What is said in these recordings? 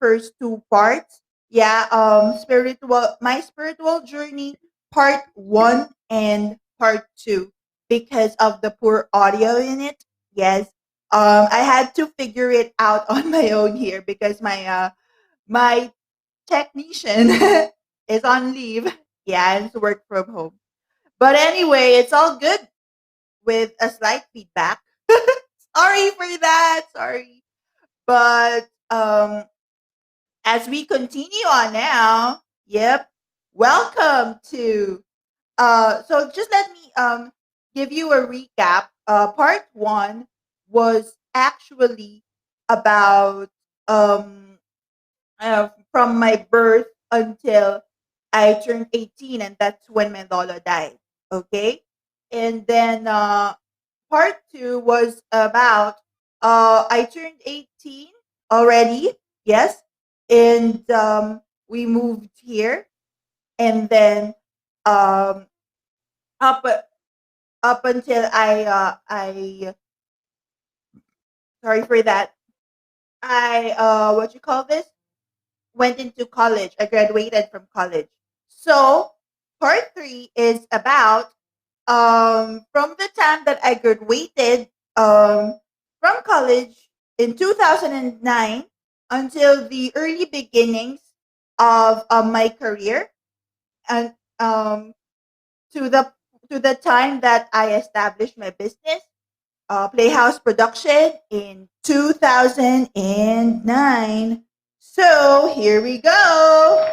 first two parts. Yeah, my spiritual journey, part one and part two, because of the poor audio in it. Yes, I had to figure it out on my own here because my technician is on leave. Yeah, and it's work from home. But anyway, it's all good with a slight feedback. Sorry for that. Sorry. But as we continue on now, yep. Welcome to so just let me give you a recap. Part 1 was actually about um from my birth until I turned 18, and that's when my Lola died. Okay? And then part 2 was about I turned 18 already. Yes. And we moved here, and then um up up until I sorry for that. I what you call this? Went into college. I graduated from college. So part 3 is about from the time that I graduated from college in 2009 until the early beginnings of my career, and to the time that I established my business, Playhouse Production, in 2009. So here we go.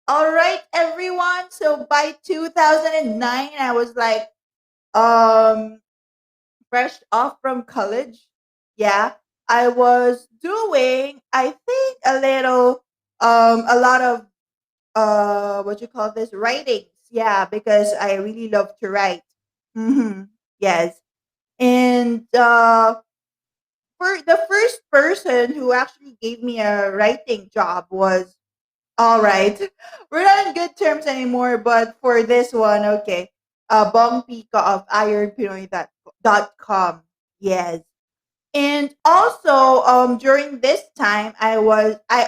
All right, everyone. So by 2009, I was like, um, fresh off from college. Yeah, I was doing, I think, a lot of, what you call this, writings. Yeah, because I really love to write. Yes. And for the first person who actually gave me a writing job was, all right. We're not in good terms anymore, but for this one, okay. Bong Pika of ironpinoy.com. Yes. And also, during this time, I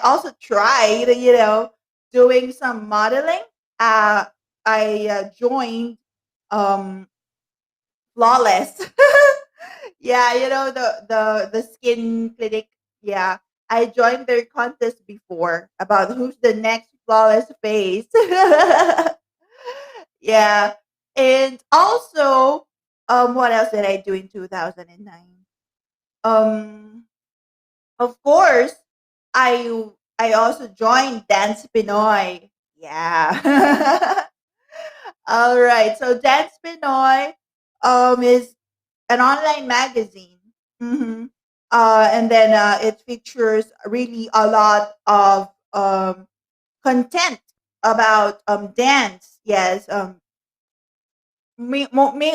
also tried, doing some modeling. I joined um, Flawless. Yeah, the skin clinic. Yeah, I joined their contest before about who's the next flawless face. Yeah, and also, what else did I do in 2009? Of course, I also joined Dance Pinoy. Yeah. All right. So Dance Pinoy is an online magazine. hmm and then it features really a lot of content about dance. Yes. Me, mo, me,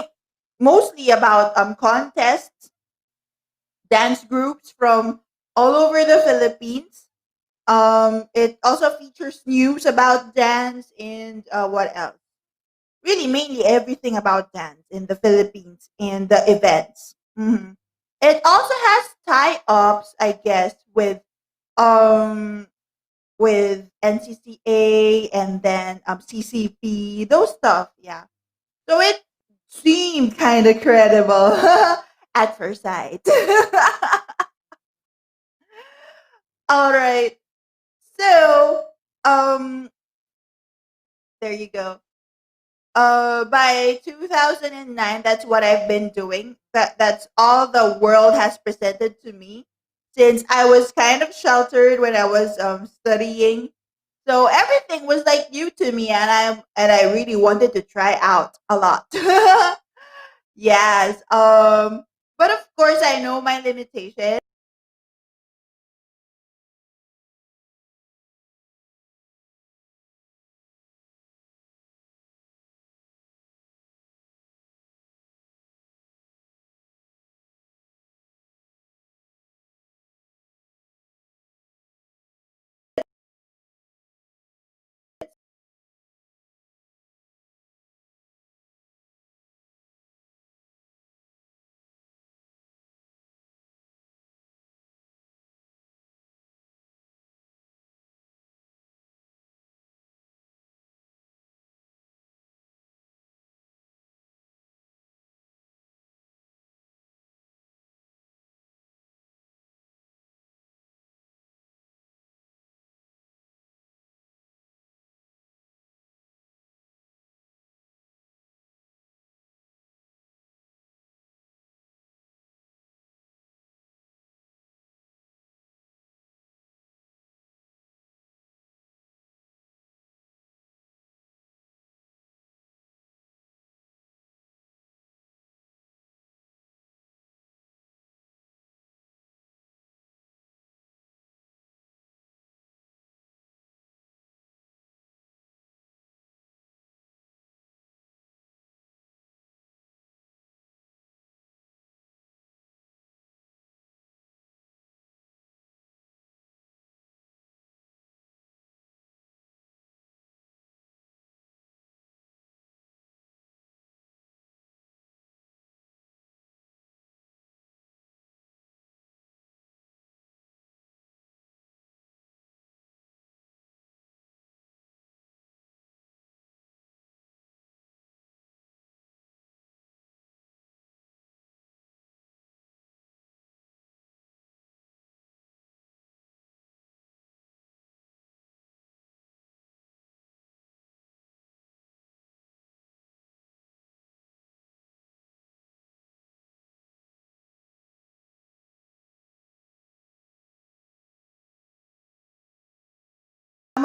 mostly about contests, dance groups from all over the Philippines. It also features news about dance and what else? Really, mainly everything about dance in the Philippines and the events. It also has tie-ups, I guess, um with NCCA and then CCP, those stuff. Yeah, so it seemed kind of credible at first sight. All right, so um, there you go. By 2009, that's what I've been doing. That's all the world has presented to me since I was kind of sheltered when I was studying. So everything was like new to me, and I really wanted to try out a lot. Yes. But of course I know my limitations.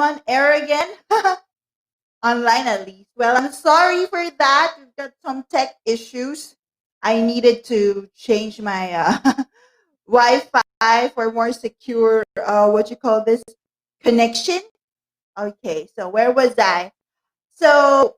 on air again, online at least. Well, I'm sorry for that. We've got some tech issues. I needed to change my Wi-Fi for more secure, what you call this, connection. Okay, so where was I? So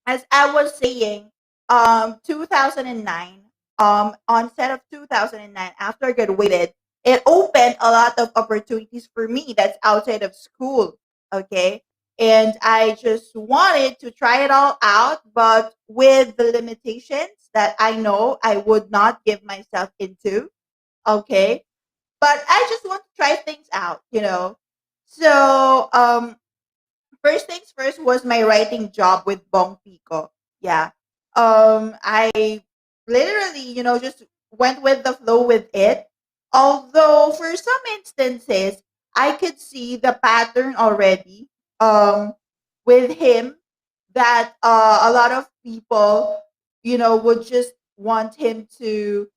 as I was saying, 2009, onset of 2009, after I graduated, it opened a lot of opportunities for me that's outside of school. Okay. And I just wanted to try it all out, but with the limitations that I know I would not give myself into. Okay. But I just want to try things out. So, first things first was my writing job with Bong Pico. Yeah. I literally, just went with the flow with it. Although for some instances, I could see the pattern already with him that a lot of people, would just want him to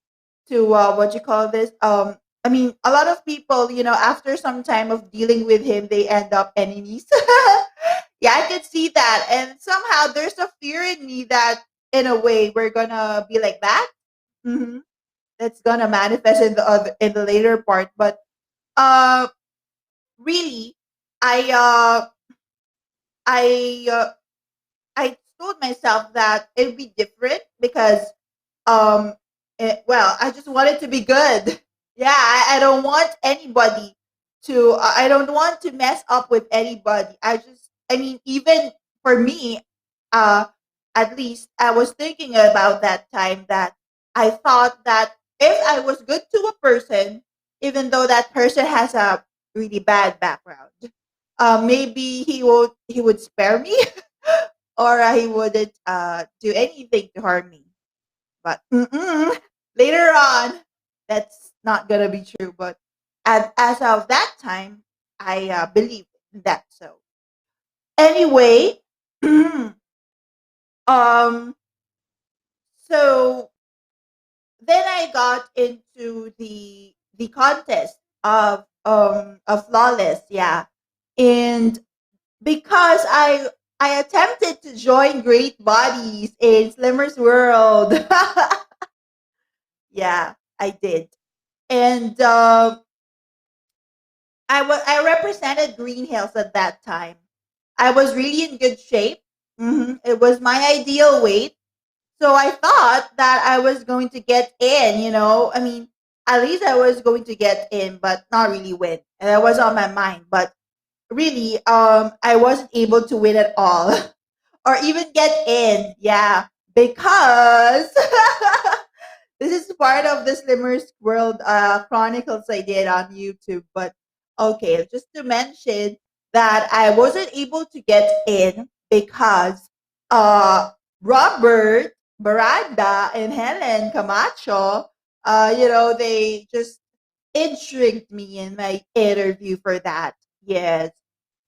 what you call this I mean, a lot of people, after some time of dealing with him, they end up enemies. Yeah, I could see that, and somehow there's a fear in me that in a way we're gonna be like that. hmm that's gonna manifest in the later part. But uh really, i uh i uh, I told myself that it'd be different because well, I just want it to be good. Yeah, I don't want anybody I don't want to mess up with anybody. I mean, even for me, uh, at least I was thinking about that time that I thought that if I was good to a person, even though that person has a really bad background, maybe he would spare me, or he wouldn't do anything to harm me. But later on, that's not gonna be true. But as of that time, I believe that. So anyway, um, so then I got into the contest of flawless, yeah, and because I attempted to join Great Bodies in Slimmer's World. Yeah, I did. And I represented Green Hills at that time. I was really in good shape. It was my ideal weight. So I thought that I was going to get in. I mean, at least I was going to get in, but not really win. And that was on my mind. But really, I wasn't able to win at all. Or even get in. Yeah. Because this is part of the Slimmer's World Chronicles I did on YouTube. But okay, just to mention that I wasn't able to get in because Robert Baranda and Helen Camacho, they just intrigued me in my interview for that. Yes.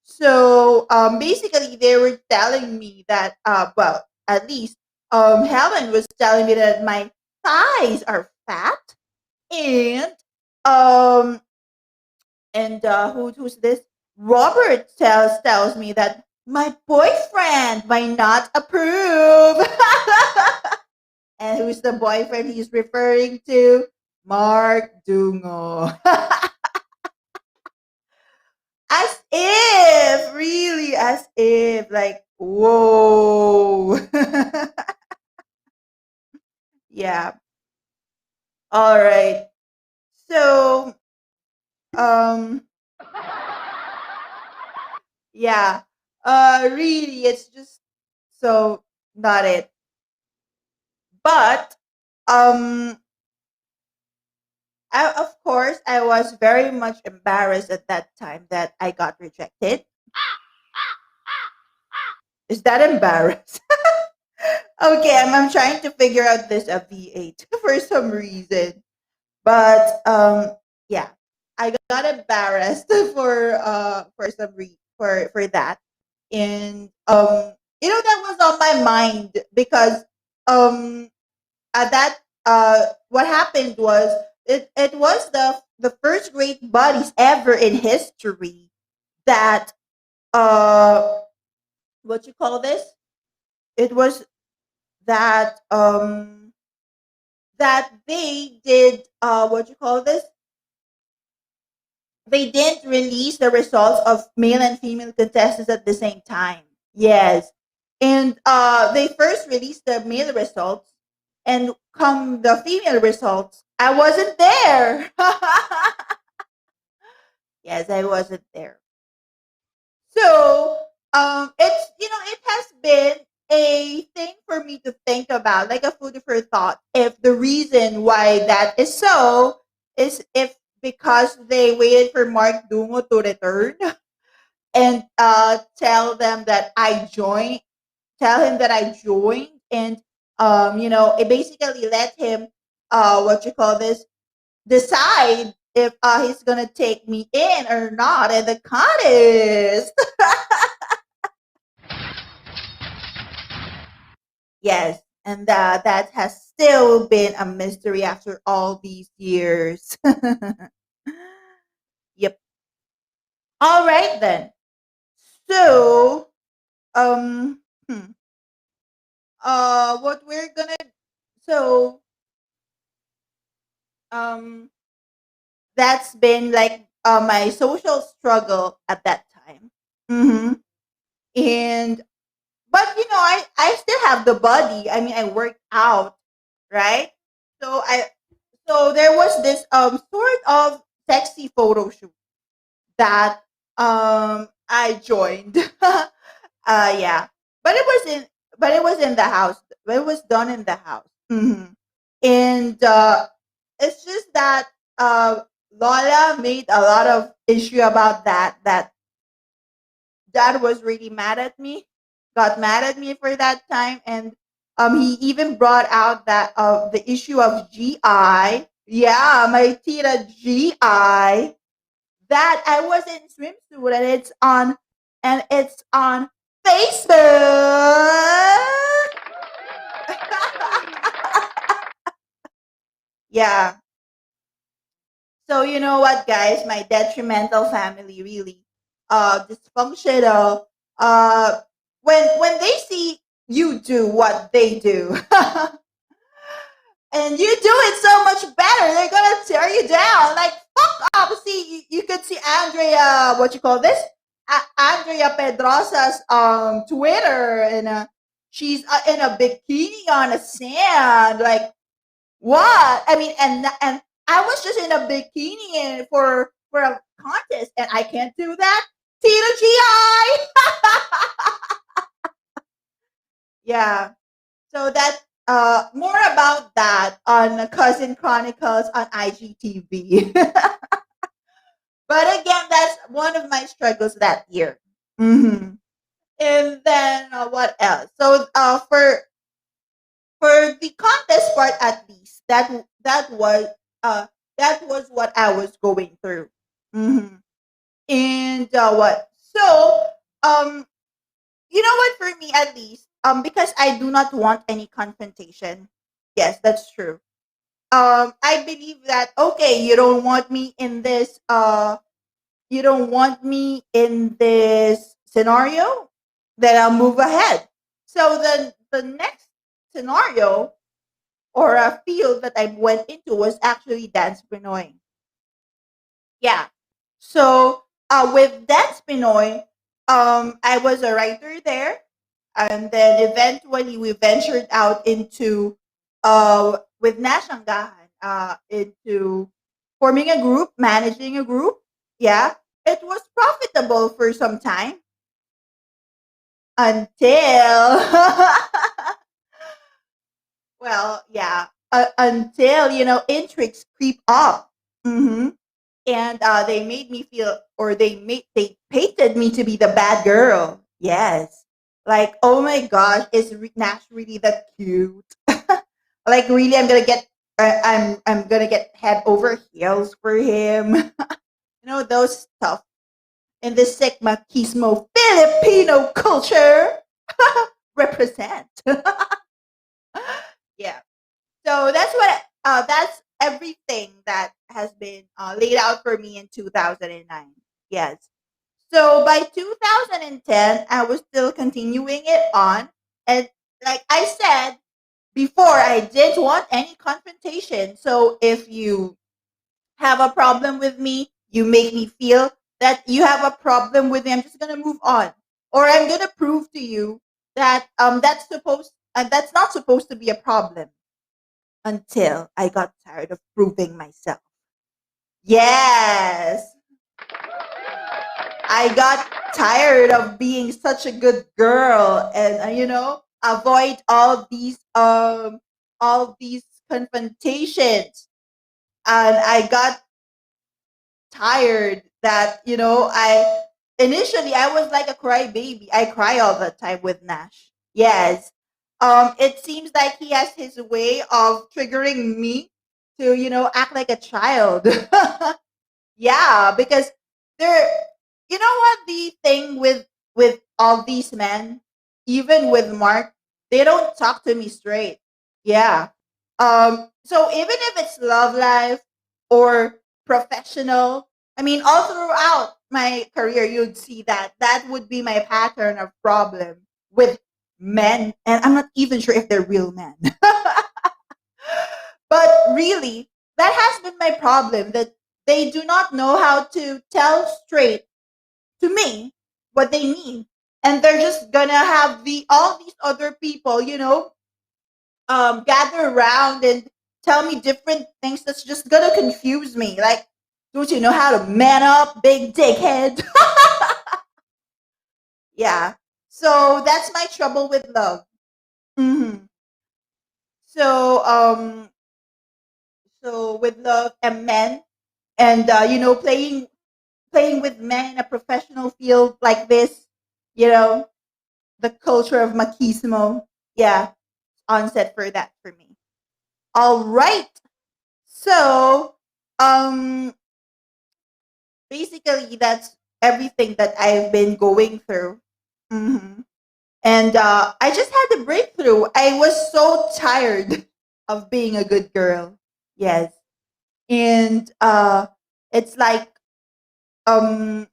So basically, they were telling me that, well, at least Helen was telling me that my thighs are fat, and um who's this? Robert tells me that my boyfriend might not approve. And who's the boyfriend he's referring to? Mark Dungo. As if, really, as if, like, whoa. Yeah. All right. So, um, yeah. Really, it's just so not it. But, um, of course, I was very much embarrassed at that time that I got rejected. Is that embarrassed? Okay, I'm trying to figure out this a V8 for some reason. But yeah, I got embarrassed for some for that. And that was on my mind because um at that what happened was it was the first great buddies ever in history that uh what you call this? It was that that they did what you call this? They didn't release the results of male and female contestants at the same time. Yes. And they first released the male results, and come the female results, I wasn't there. Yes, I wasn't there. So, it's it has been a thing for me to think about, like a food for thought. If the reason why that is so is if because they waited for Mark Dungo to return and tell him that I joined, and it basically let him what you call this decide if he's gonna take me in or not in the contest. Yes, and that has still been a mystery after all these years. Yep. All right then. So, um, hmm, what we're gonna so um that's been like my social struggle at that time. Hmm. And but I still have the body. I mean, I worked out, right? So there was this sort of sexy photo shoot that I joined. Yeah, but it was in the house. But it was done in the house. Hmm. And it's just that Lola made a lot of issue about that dad was really mad at me, got mad at me for that time, and he even brought out that the issue of GI. Yeah, my tita GI, that I was in swimsuit, and it's on Facebook. Yeah. So you know what, guys? My detrimental family really dysfunctional. Uh, when they see you do what they do, and you do it so much better, they're gonna tear you down. Like fuck up. See, you could see Andrea. What you call this? Andrea Pedrosa's Twitter, and she's in a bikini on the sand. Like what? I mean, and I was just in a bikini for a contest, and I can't do that. Tito GI. Yeah. So that more about that on Cousin Chronicles on IGTV. But again, that's one of my struggles that year. Hmm. And then what else? So for the contest part, at least uh that was what I was going through. Hmm. And what? So um, you know what? For me, at least, because I do not want any confrontation. Yes, that's true. I believe that okay, you don't want me in this scenario, then I'll move ahead. So then the next scenario or a field that I went into was actually dance Pinoy. Yeah. So with dance Pinoy, I was a writer there, and then eventually we ventured out into with Nashangahan into forming a group, managing a group. Yeah, it was profitable for some time until well, yeah, until intrigues creep up. Hmm. And they made me feel, or they painted me to be the bad girl. Yes, like oh my gosh, is Nash really that cute? Like really, I'm gonna get head over heels for him. Those stuff in the Sigma Machismo Filipino culture represent. Yeah. So that's everything that has been laid out for me in 2009. Yes. So by 2010, I was still continuing it on. And like I said before, I didn't want any confrontation. So if you have a problem with me, you make me feel that you have a problem with me, I'm just gonna move on. Or I'm gonna prove to you that that's not supposed to be a problem until I got tired of proving myself. Yes. I got tired of being such a good girl and avoid all these confrontations, and I got tired that I initially I was like a crybaby. I cry all the time with Nash. Yes. It seems like he has his way of triggering me to act like a child. Yeah, because they're you know what the thing with all these men, even with Mark, they don't talk to me straight. Yeah. So even if it's love life or professional, I mean all throughout my career you'd see that would be my pattern of problem with men, and I'm not even sure if they're real men. But really, that has been my problem, that they do not know how to tell straight to me what they need. And they're just gonna have the all these other people, gather around and tell me different things that's just gonna confuse me. Like, don't you know how to man up, big dickhead? Yeah. So that's my trouble with love. hmm So with love and men, and playing with men in a professional field like this, you know, the culture of machismo. Yeah, onset for that for me. All right. So, um, basically, that's everything that I've been going through. hmm And I just had a breakthrough. I was so tired of being a good girl. Yes. And it's like, um,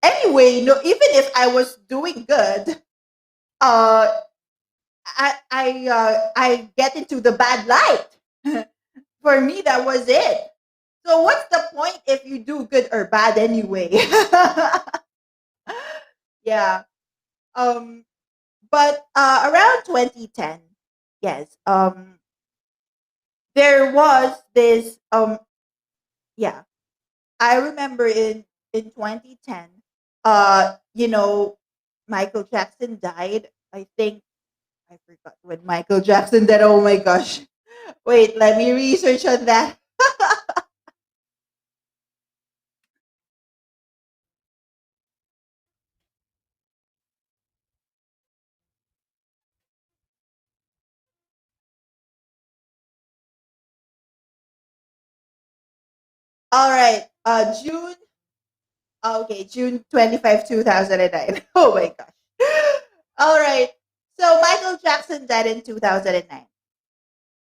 anyway, no, even if I was doing good, uh, I get into the bad light. For me, that was it. So what's the point if you do good or bad anyway? Yeah. Um. But around 2010, yes. There was this. Yeah. I remember in 2010. You know, Michael Jackson died. I think I forgot when Michael Jackson died. Oh my gosh. Wait, let me research on that. All right. Okay, June 25, 2009. Oh my gosh. All right. So Michael Jackson died in 2009.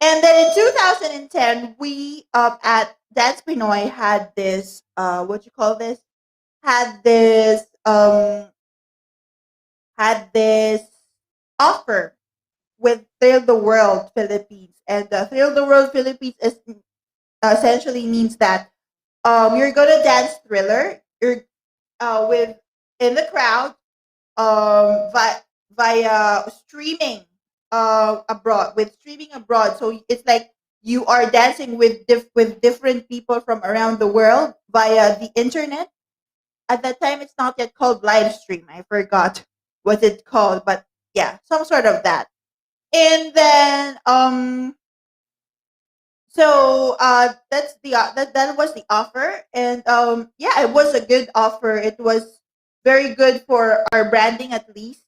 And then in 2010, we at Dance Pinoy had this what you call this? Had this had this offer with Thrill the World Philippines. And Thrill the World Philippines is essentially means that you're gonna dance Thriller. You're with in the crowd via streaming abroad, with streaming abroad. So it's like you are dancing with with different people from around the world via the internet. At that time, it's not yet called live stream. I forgot what it's called, but yeah, some sort of that. And then so that was the offer, and yeah, it was a good offer. It was very good for our branding at least.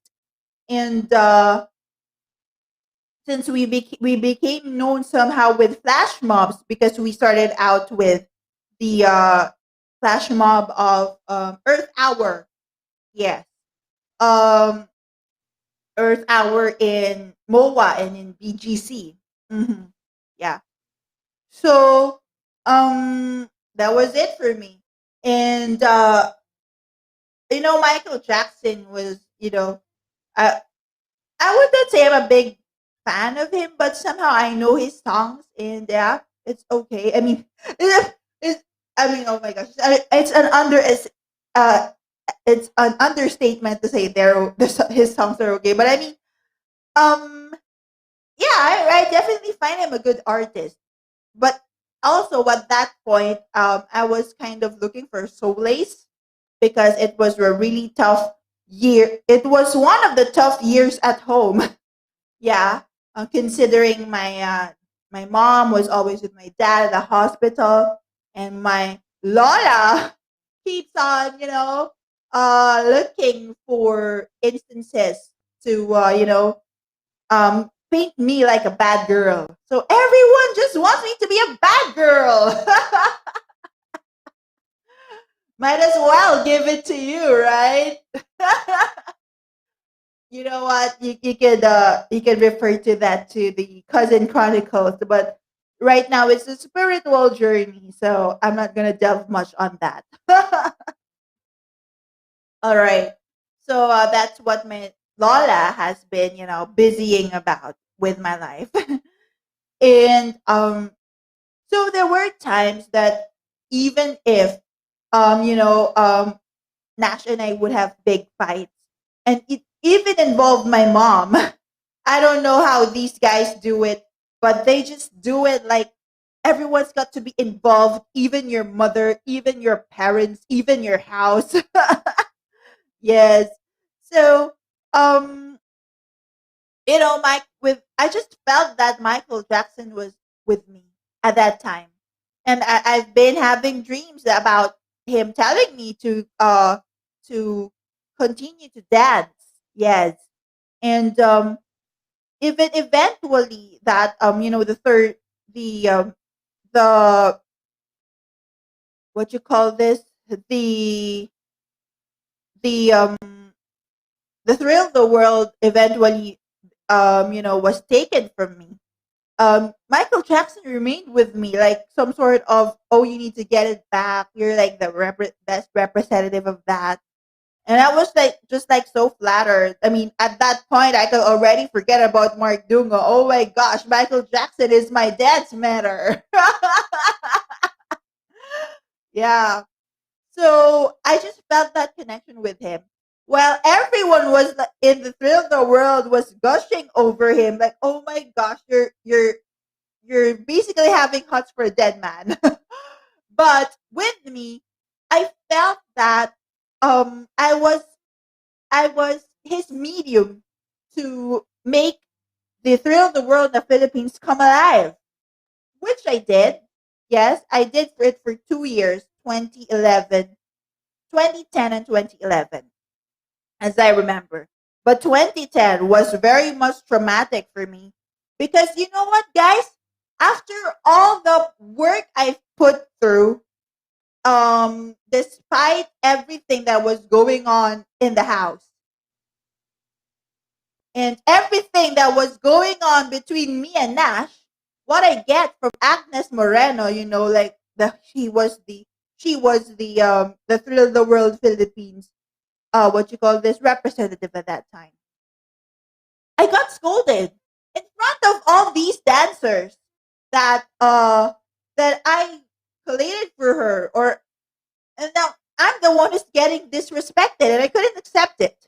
And since we became known somehow with flash mobs, because we started out with the flash mob of Earth Hour. Yes. Um, Earth Hour in MOA and in BGC. Yeah. So that was it for me. And Michael Jackson was, I I would not say I'm a big fan of him, but somehow I know his songs, and yeah, it's okay. I mean, it's, I mean, oh my gosh, uh, it's an understatement to say his songs are okay. But I mean, um, yeah, I definitely find him a good artist. But also at that point, I was kind of looking for Solace because it was a really tough year. It was one of the tough years at home. Yeah, considering my mom was always with my dad at the hospital, and my Lola keeps on, looking for instances to, paint me like a bad girl. So everyone just wants me to be a bad girl. Might as well give it to you, right? You know what? You could refer to that to the Cousin Chronicles, but right now it's a spiritual journey, so I'm not gonna delve much on that. All right. So that's what my Lola has been, busying about with my life. And so there were times that even if Nash and I would have big fights, and it even involved my mom. I don't know how these guys do it, but they just do it like everyone's got to be involved, even your mother, even your parents, even your house. Yes. So, um, Mike, with I just felt that Michael Jackson was with me at that time, and I've been having dreams about him telling me to continue to dance. Yes, and even eventually that the what you call this, the the the thrill of the world eventually was taken from me. Michael Jackson remained with me like some sort of, oh, you need to get it back, you're like the best representative of that. And I was like, just like so flattered. I mean, at that point, I could already forget about Mark Dungo. Oh my gosh, Michael Jackson is my dance matter. Yeah. So I just felt that connection with him. While everyone was in the thrill of the world was gushing over him, like, oh my gosh, you're basically having hots for a dead man. But with me, I felt that I was his medium to make the thrill of the world in the Philippines come alive, which I did. Yes, I did for it for 2 years, 2011, 2010, and 2011, as I remember. But 2010 was very much traumatic for me because you know what, guys? After all the work I've put through, despite everything that was going on in the house, and everything that was going on between me and Nash, what I get from Agnes Moreno, like the Thrill of the World Philippines, what you call this, representative at that time. I got scolded in front of all these dancers that I collated for her, and now I'm the one who's getting disrespected, and I couldn't accept it.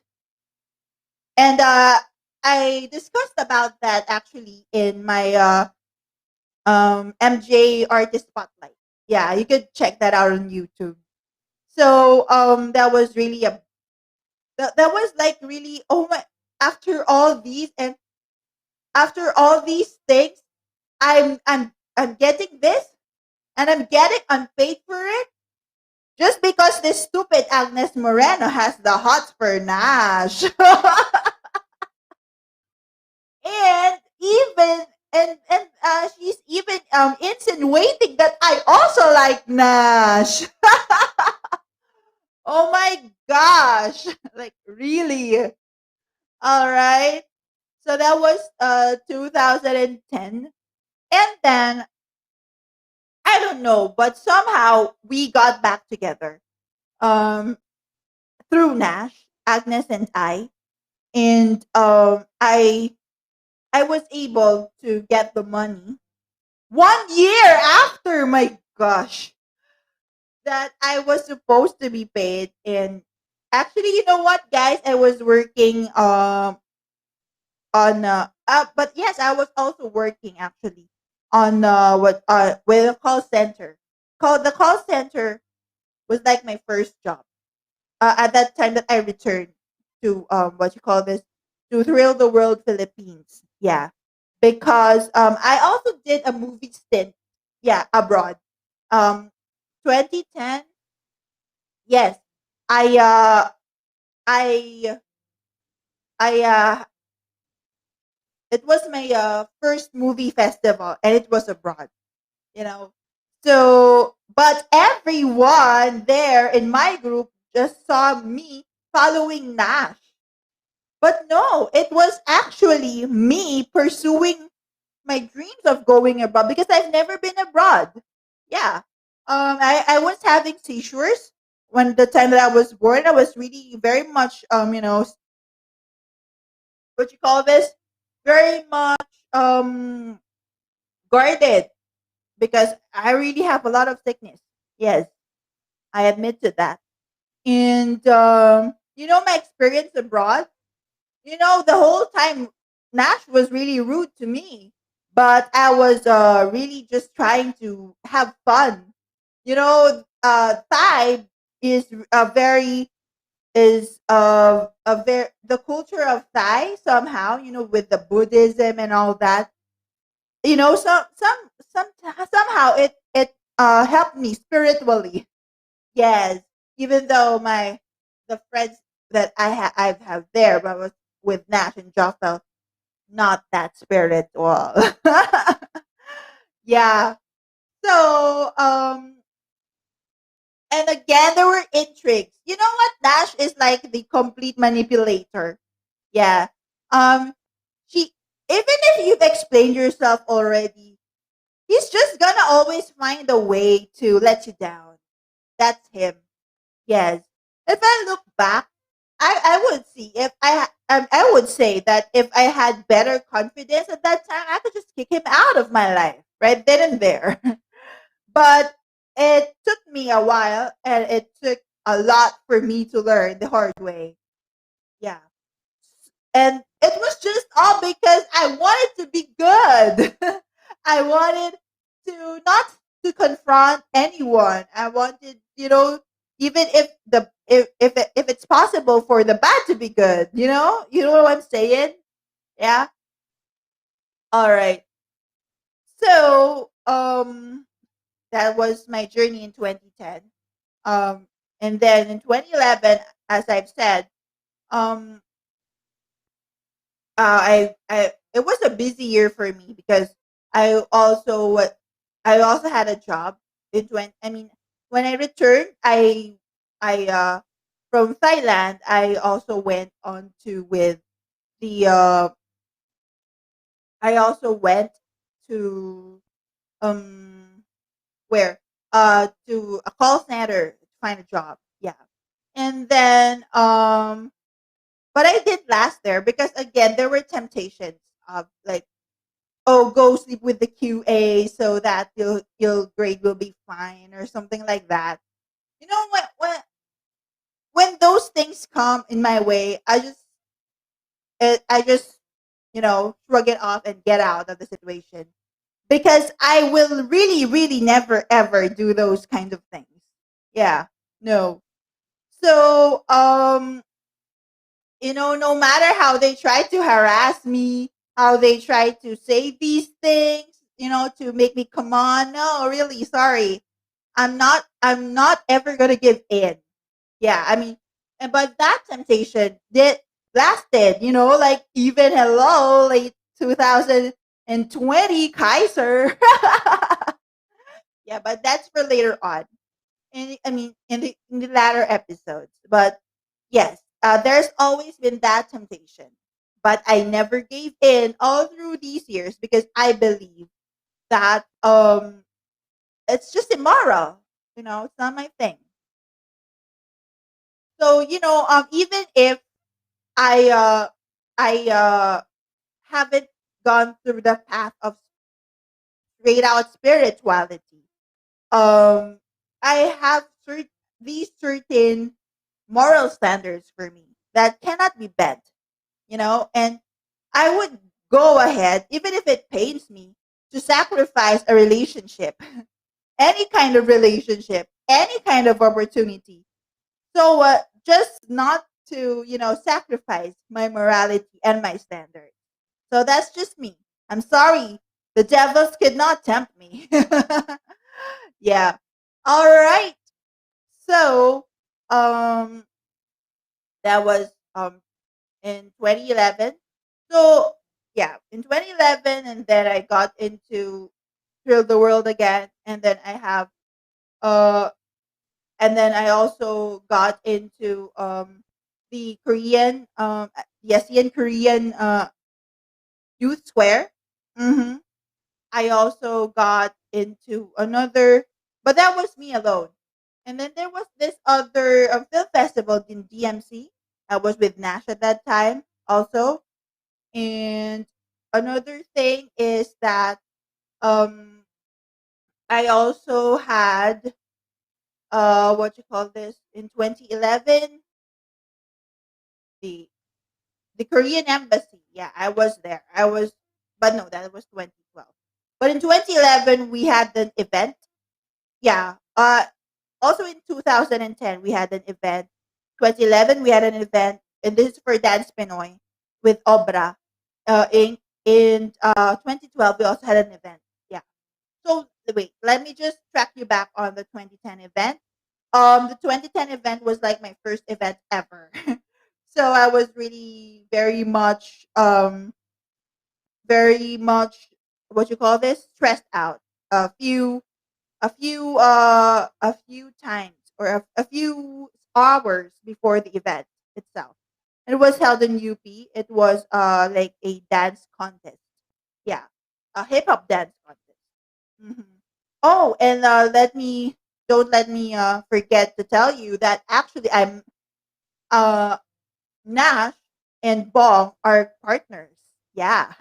And I discussed about that actually in my MJ Artist Spotlight. Yeah, you could check that out on YouTube. So that was like really, oh my, after all these and after all these things, I'm getting this, and I'm getting unpaid for it just because this stupid Agnes Moreno has the hots for Nash. And even she's even insinuating that I also like Nash. Oh my gosh. Like really. All right. So that was 2010. And then I don't know, but somehow we got back together. Um through Nash, Agnes and and I was able to get the money 1 year after. My gosh, that I was supposed to be paid. And actually, you know what, guys, I was working on but yes, I was also working actually on what with a call center. The call center was like my first job at that time that I returned to what you call this, to Thrill the World Philippines. Yeah, because I also did a movie stint. Yeah, abroad. 2010. Yes, I I I it was my first movie festival, and it was abroad. You know, so but everyone there in my group just saw me following Nash. But no, it was actually me pursuing my dreams of going abroad because I've never been abroad. Yeah. I was having seizures when the time that I was born. I was really very much what you call this? Very much guarded because I really have a lot of sickness. Yes, I admit to that. And my experience abroad, the whole time Nash was really rude to me, but I was really just trying to have fun. Thai is a very is a very the culture of Thai somehow, with the Buddhism and all that. Somehow it helped me spiritually. Yes, even though the friends that I have there, but was with Nash and Joffel, not that spiritual. Yeah. So and again there were intrigues. You know what? Nash is like the complete manipulator. Yeah. Um she Even if you've explained yourself already, he's just gonna always find a way to let you down. That's him. Yes. If I look back, I would see if I would say that if I had better confidence at that time, I could just kick him out of my life right then and there. But it took me a while, and it took a lot for me to learn the hard way. Yeah. And it was just all because I wanted to be good. I wanted to not to confront anyone. I wanted, even if it's possible for the bad to be good, you know what I'm saying? Yeah. All right. So that was my journey in 2010. And then in 2011, as I've said, um, I it was a busy year for me because I also I also had a job in 20, I mean, when I returned, I from Thailand, I also went on to with the I also went to um where to a call center to find a job. Yeah. And then but I did last there because again there were temptations of like, oh, go sleep with the QA so that your grade will be fine or something like that. You know, when those things come in my way, I just shrug it off and get out of the situation because I will really really never ever do those kind of things. Yeah, no. So no matter how they try to harass me, how they try to say these things, to make me come on. No, really, sorry. I'm not ever gonna give in. Yeah, I mean, but that temptation did lasted, like even hello, late 2020 Kaiser. Yeah, but that's for later on. I mean, in the latter episodes. But yes, there's always been that temptation, but I never gave in all through these years because I believe that it's just immoral. It's not my thing. So even if I I haven't gone through the path of straight out spirituality, um I have these certain moral standards for me that cannot be bent, and I would go ahead, even if it pains me, to sacrifice a relationship, any kind of relationship, any kind of opportunity. So just not to, sacrifice my morality and my standards. So that's just me. I'm sorry. The devils could not tempt me. Yeah. All right. So, um, that was in 2011. So yeah, in 2011, and then I got into Thrill the World again, and then uh, I also got into the Korean the ASEAN Korean Youth Square. hmm I also got into another, but that was me alone. And then there was this other film festival in DMC. I was with Nash at that time also. And another thing is that um I also had what you call this in 2011, the Korean embassy. Yeah, I was there. But no, that was 2012. But in 2011 we had an event. Yeah. Also in 2010 we had an event. 2011 we had an event, and this is for Dance Pinoy with Obra. In 2012 we also had an event. Yeah. So wait, let me just track you back on the 2010 event. The 2010 event was like my first event ever. So I was really very much, what you call this, stressed out. A few times, or a few hours before the event itself. It was held in UP. It was like a dance contest. Yeah, a hip hop dance contest. hmm Oh, and let me forget to tell you that actually I'm uh Nash and Bong are partners. Yeah.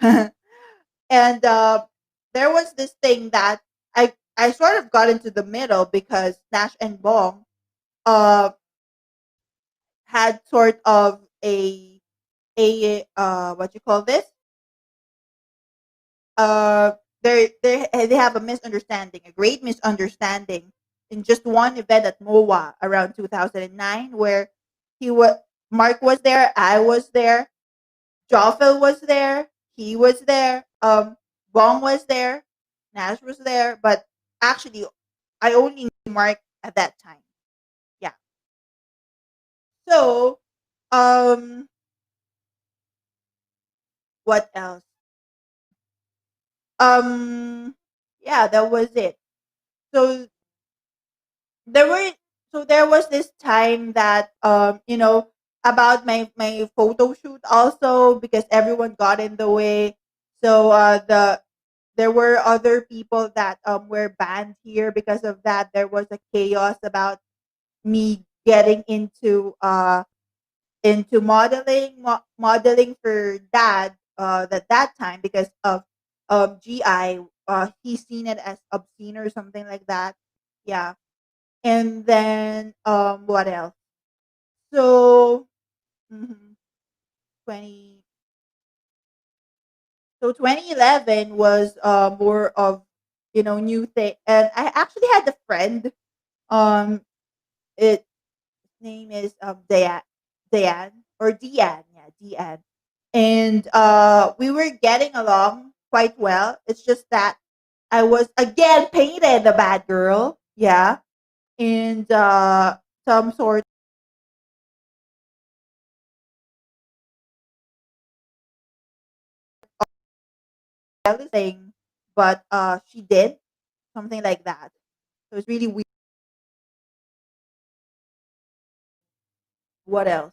And there was this thing that I sort of got into the middle because Nash and Bong uh had sort of a what you call this, they have a misunderstanding, a great misunderstanding, in just one event at MOA around 2009, where he was Mark was there, I was there, Joffel was there, he was there, Bong was there, Nash was there, but actually I only knew Mark at that time. Yeah. So um what else? Um yeah, that was it. So there were there was this time that about my photo shoot also, because everyone got in the way. So there were other people that were banned here because of that. There was a chaos about me getting into modeling for dad that time, because of GI. He's seen it as obscene or something like that. Yeah. And then what else? So mhm, 20 so 2011 was more of new thing. And I actually had a friend, um it his name is Diane, or Diane. Yeah, Diane. And we were getting along quite well. It's just that I was again painted the bad girl. Yeah. And some sort of thing, but she did something like that. So it's really weird. What else?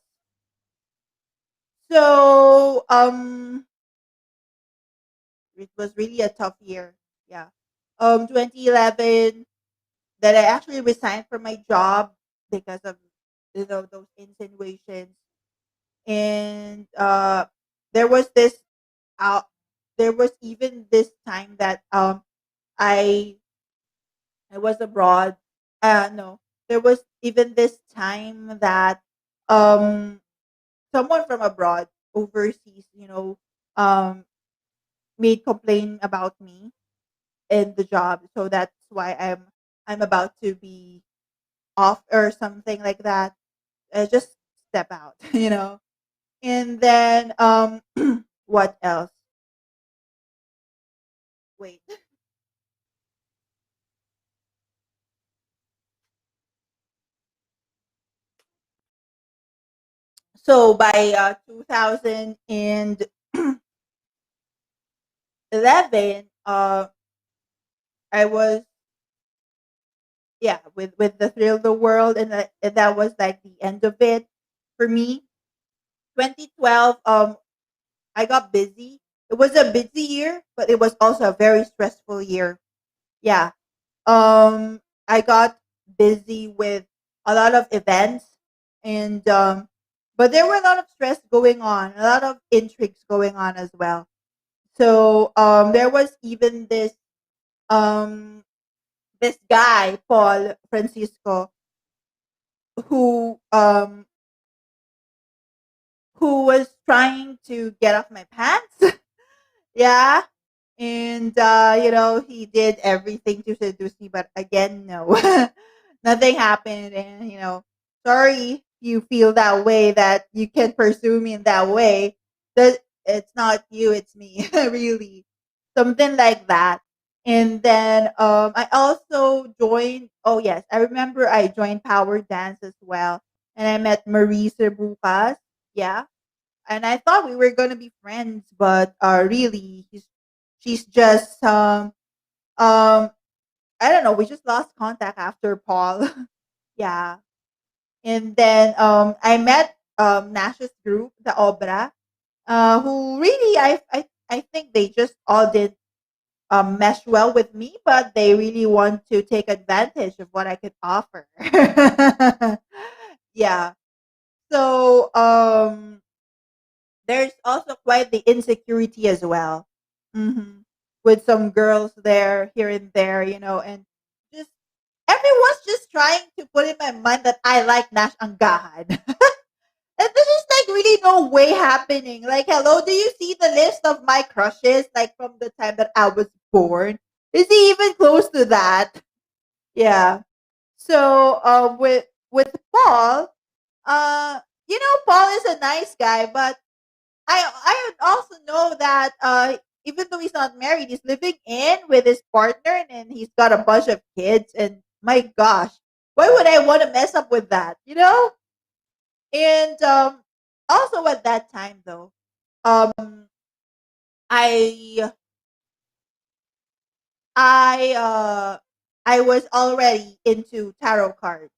So it was really a tough year. Yeah. 2011, that I actually resigned from my job because of those insinuations. And there was this out there was even this time that I I was abroad. No, there was even this time that um someone from abroad overseas, um made complaint about me in the job. So that's why I'm about to be off or something like that. Just step out, And then what else? Wait. So by 2011, I was, yeah, with the Thrill of the World, and that was like the end of it for me. 2012, I got busy. It was a busy year, but it was also a very stressful year. Yeah. I got busy with a lot of events, and but there were a lot of stress going on, a lot of intrigues going on as well. So there was even um this guy Paul Francisco who um who was trying to get off my pants. Yeah. And he did everything to seduce me, but again, no. Nothing happened. And sorry you feel that way, that you can pursue me in that way. That it's not you, it's me. Really. Something like that. And then I also joined, oh yes, I remember I joined Power Dance as well. And I met Marie Serbucas. Yeah, and I thought we were gonna be friends, but really, she's just I don't know. We just lost contact after Paul. Yeah, and then I met Nash's group, the Obra, who really I think they just all did mesh well with me, but they really want to take advantage of what I could offer. Yeah. So there's also quite the insecurity as well. hmm With some girls there, here and there, and just everyone's just trying to put in my mind that I like Nash Anggahan. And there's just like really no way happening. Like, hello, do you see the list of my crushes like from the time that I was born? Is he even close to that? Yeah. So with Paul, Paul is a nice guy, but I also know that even though he's not married, he's living in with his partner and he's got a bunch of kids. And my gosh, why would I want to mess up with that? And also at that time though, I I I was already into tarot cards.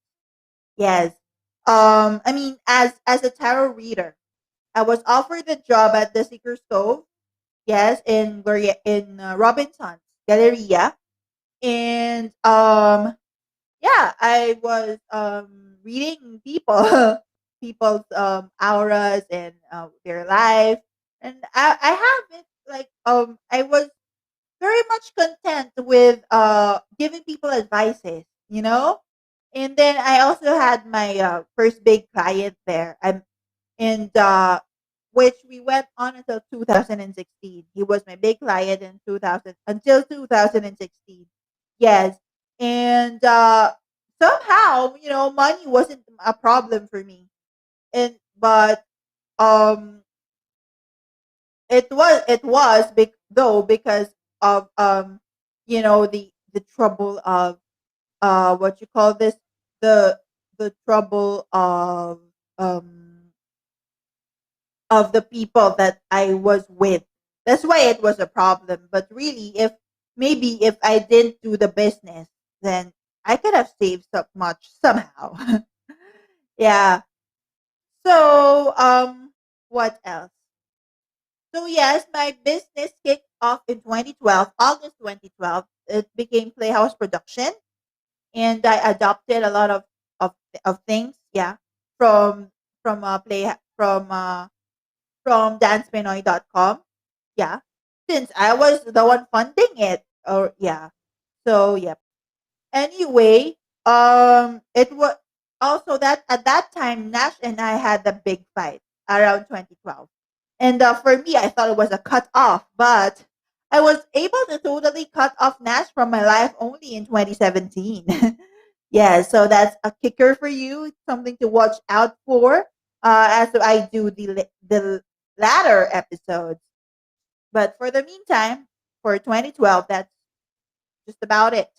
Yes. I mean, as a tarot reader, I was offered the job at the Secret Stove. Yes, in Robinson's Galleria, and yeah, I was reading people's auras and their life, and I have it like I was very much content with giving people advices, and then I also had my first big client there. And which we went on until 2016. He was my big client in 2000 until 2016. Yes, and somehow money wasn't a problem for me, and but um though because of the trouble of what you call this, the trouble of the people that I was with. That's why it was a problem. But really, if I didn't do the business, then I could have saved so much somehow. Yeah. So what else? So yes, my business kicked off in 2012, August 2012. It became Playhouse Production, and I adopted a lot of things. Yeah. from play from dancepinoy.com. Yeah, since I was the one funding it. Or yeah, so yeah. Anyway, it was also that at that time Nash and I had a big fight around 2012, and for me, I thought it was a cut off, but I was able to totally cut off Nash from my life only in 2017. Yeah, so that's a kicker for you. It's something to watch out for as I do the latter episodes. But for the meantime, for 2012, that's just about it.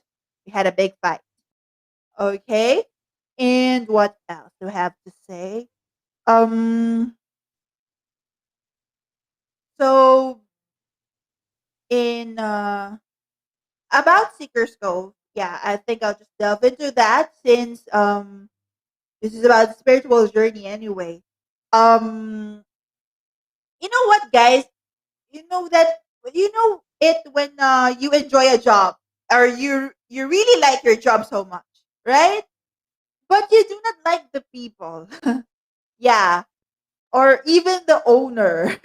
We had a big fight. Okay. And what else do I have to say? Um so in about Seeker's Cove, yeah, I think I'll just delve into that since this is about spiritual journey anyway. Um you know what, guys? You know that you know it when you enjoy a job or you really like your job so much, right? But you do not like the people. Yeah, or even the owner.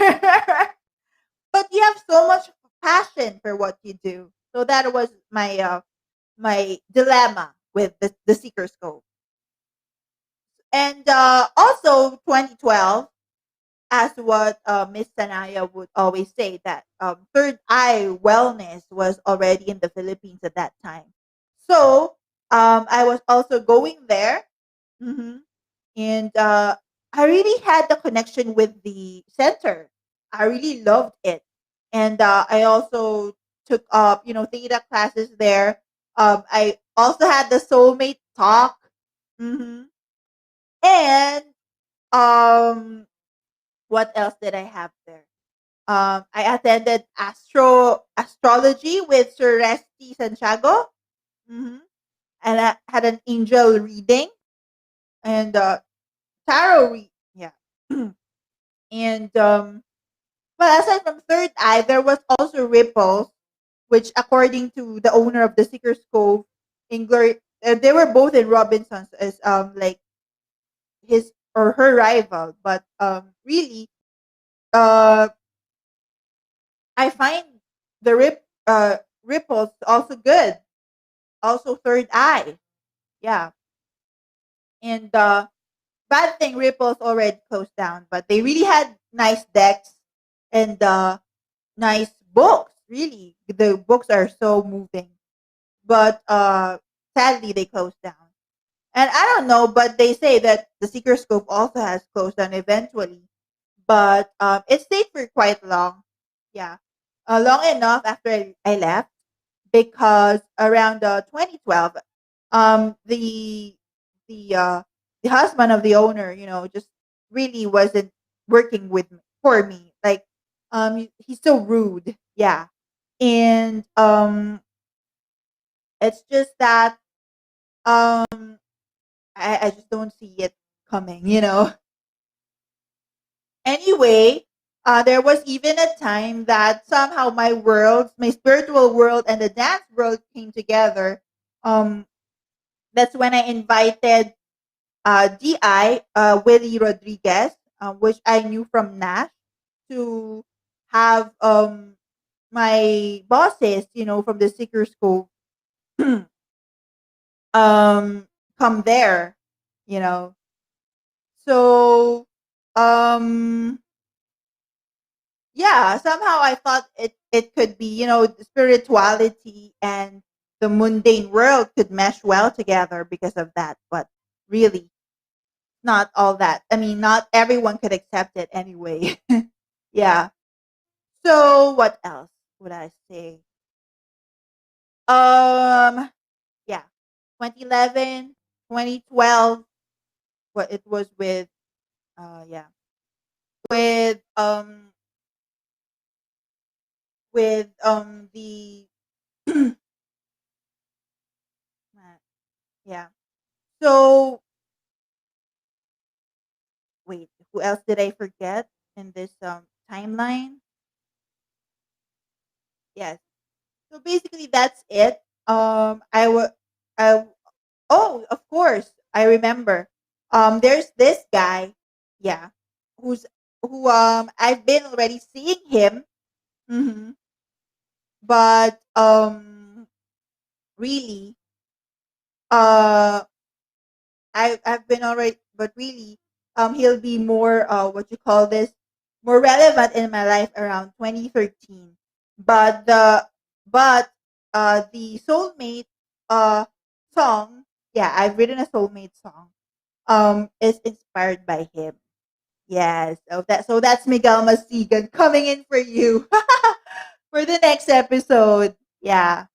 But you have so much passion for what you do. So that was my dilemma with the Seeker's Cove. And also 2012, as what Miss Sanaya would always say, that Third Eye Wellness was already in the Philippines at that time. So I was also going there. Mhm. And I really had the connection with the center. I really loved it, and I also took up theta classes there. I also had the soulmate talk, hmm and um, what else did I have there? I attended astrology with Sir Resty Santiago, hmm and I had an angel reading and tarot read. Yeah. And well, aside from Third Eye, there was also Ripples, which, according to the owner of the Seeker's Cove, in Glory, they were both in Robinson's as like his or her rival. But really, uh, I find the Ripples also good. Also Third Eye, yeah. And bad thing, Ripples already closed down, but they really had nice decks and nice books. Really, the books are so moving. But sadly, they closed down. And I don't know, but they say that the Seeker Scope also has closed down eventually. But it stayed for quite long. Yeah, long enough after I left, because around 2012, the the uh, the husband of the owner, just really wasn't working with me, for me. Like, he's so rude. Yeah, and it's just that I just don't see it coming. Anyway, there was even a time that somehow my worlds, my spiritual world and the dance world came together. Um, that's when I invited DI, Willie Rodriguez, which I knew from Nash, to have my bosses, from the Seeker School, come there, you know. So, um, yeah, somehow I thought it could be, spirituality and the mundane world could mesh well together because of that. But really, not all that. I mean, not everyone could accept it anyway. Yeah. So what else would I say? Um, yeah, 2011, 2012. What it was with, yeah, with the yeah. So wait, who else did I forget in this timeline? Yes. So basically, that's it. I would. I Oh, of course, I remember. There's this guy, yeah, who's who I've been already seeing him. hmm but really, uh I've been already, but really, he'll be more what you call this, more relevant in my life around 2013. But the soulmate uh song, yeah, I've written a soulmate song. Is inspired by him. Yes. So that's Miguel Masigan coming in for you for the next episode. Yeah.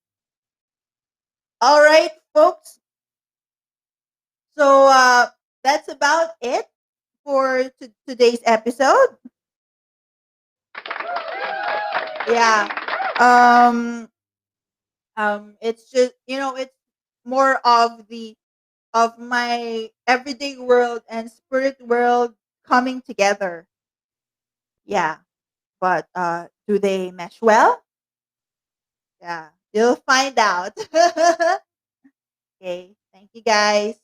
All right, folks. So that's about it for today's episode. Yeah. Um it's just, it's more of the of my everyday world and spirit world coming together. Yeah. But do they mesh well? Yeah. You'll find out. Okay. Thank you guys.